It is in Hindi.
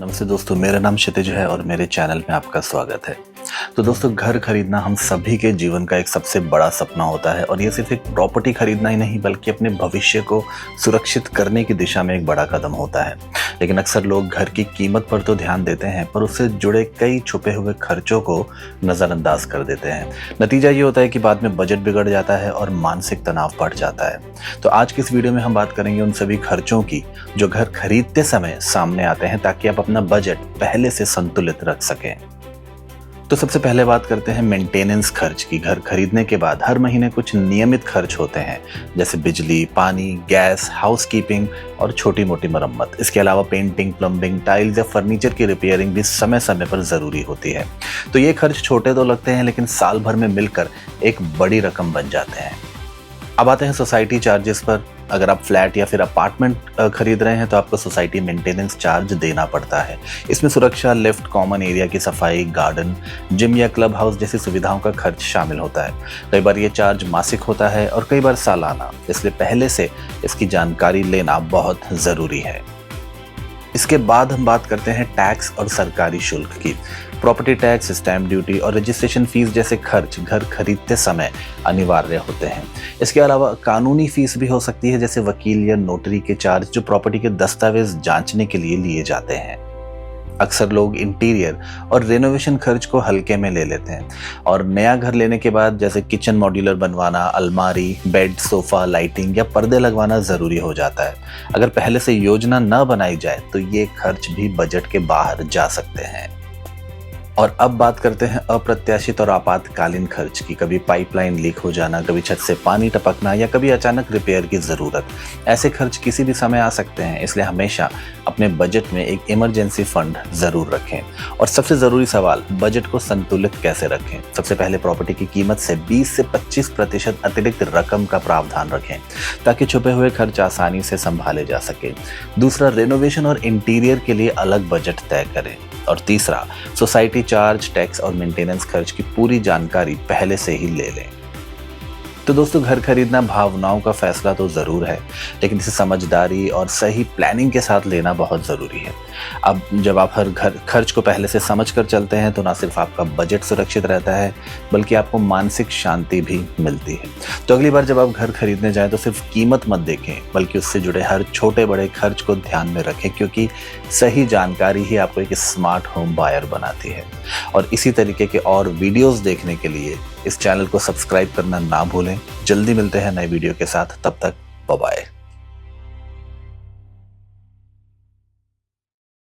नमस्ते दोस्तों, मेरा नाम क्षितिज है और मेरे चैनल में आपका स्वागत है। तो दोस्तों, घर खरीदना हम सभी के जीवन का एक सबसे बड़ा सपना होता है और ये सिर्फ एक प्रॉपर्टी खरीदना ही नहीं बल्कि अपने भविष्य को सुरक्षित करने की दिशा में एक बड़ा कदम होता है। लेकिन अक्सर लोग घर की कीमत पर तो ध्यान देते हैं पर उससे जुड़े कई छुपे हुए खर्चों को नज़रअंदाज कर देते हैं। नतीजा ये होता है कि बाद में बजट बिगड़ जाता है और मानसिक तनाव बढ़ जाता है। तो आज की इस वीडियो में हम बात करेंगे उन सभी खर्चों की जो घर खरीदते समय सामने आते हैं, ताकि आप अपना बजट पहले से संतुलित रख सकें। तो सबसे पहले बात करते हैं मेंटेनेंस खर्च की। घर खरीदने के बाद हर महीने कुछ नियमित खर्च होते हैं, जैसे बिजली, पानी, गैस, हाउसकीपिंग और छोटी मोटी मरम्मत। इसके अलावा पेंटिंग, प्लम्बिंग, टाइल्स या फर्नीचर की रिपेयरिंग भी समय समय पर ज़रूरी होती है। तो ये खर्च छोटे तो लगते हैं लेकिन साल भर में मिलकर एक बड़ी रकम बन जाते हैं। अब आते हैं सोसाइटी चार्जेस पर। अगर आप फ्लैट या फिर अपार्टमेंट खरीद रहे हैं तो आपको सोसाइटी मेंटेनेंस चार्ज देना पड़ता है। इसमें सुरक्षा, लिफ्ट, कॉमन एरिया की सफाई, गार्डन, जिम या क्लब हाउस जैसी सुविधाओं का खर्च शामिल होता है। कई बार ये चार्ज मासिक होता है और कई बार सालाना, इसलिए पहले से इसकी जानकारी लेना बहुत ज़रूरी है। इसके बाद हम बात करते हैं टैक्स और सरकारी शुल्क की। प्रॉपर्टी टैक्स, स्टैम्प ड्यूटी और रजिस्ट्रेशन फीस जैसे खर्च घर खरीदते समय अनिवार्य होते हैं। इसके अलावा कानूनी फीस भी हो सकती है, जैसे वकील या नोटरी के चार्ज जो प्रॉपर्टी के दस्तावेज जांचने के लिए लिए जाते हैं। अक्सर लोग इंटीरियर और रेनोवेशन खर्च को हल्के में ले लेते हैं और नया घर लेने के बाद जैसे किचन मॉड्यूलर बनवाना, अलमारी, बेड, सोफा, लाइटिंग या पर्दे लगवाना ज़रूरी हो जाता है। अगर पहले से योजना न बनाई जाए तो ये खर्च भी बजट के बाहर जा सकते हैं। और अब बात करते हैं अप्रत्याशित और आपातकालीन खर्च की। कभी पाइपलाइन लीक हो जाना, कभी छत से पानी टपकना या कभी अचानक रिपेयर की ज़रूरत। ऐसे खर्च किसी भी समय आ सकते हैं, इसलिए हमेशा अपने बजट में एक इमरजेंसी फंड ज़रूर रखें। और सबसे ज़रूरी सवाल, बजट को संतुलित कैसे रखें। सबसे पहले प्रॉपर्टी की कीमत से 20 से 25% अतिरिक्त रकम का प्रावधान रखें ताकि छुपे हुए खर्च आसानी से संभाले जा सके। दूसरा, रेनोवेशन और इंटीरियर के लिए अलग बजट तय करें। और तीसरा, सोसाइटी चार्ज, टैक्स और मेंटेनेंस खर्च की पूरी जानकारी पहले से ही ले लें। तो दोस्तों, घर खरीदना भावनाओं का फैसला तो ज़रूर है, लेकिन इसे समझदारी और सही प्लानिंग के साथ लेना बहुत ज़रूरी है। अब जब आप हर घर खर्च को पहले से समझ कर चलते हैं तो ना सिर्फ आपका बजट सुरक्षित रहता है बल्कि आपको मानसिक शांति भी मिलती है। तो अगली बार जब आप घर खरीदने जाएं तो सिर्फ कीमत मत देखें बल्कि उससे जुड़े हर छोटे बड़े खर्च को ध्यान में रखें, क्योंकि सही जानकारी ही आपको एक स्मार्ट होम बायर बनाती है। और इसी तरीके के और वीडियोस देखने के लिए इस चैनल को सब्सक्राइब करना ना भूलें। जल्दी मिलते हैं नए वीडियो के साथ, तब तक बाय बाय।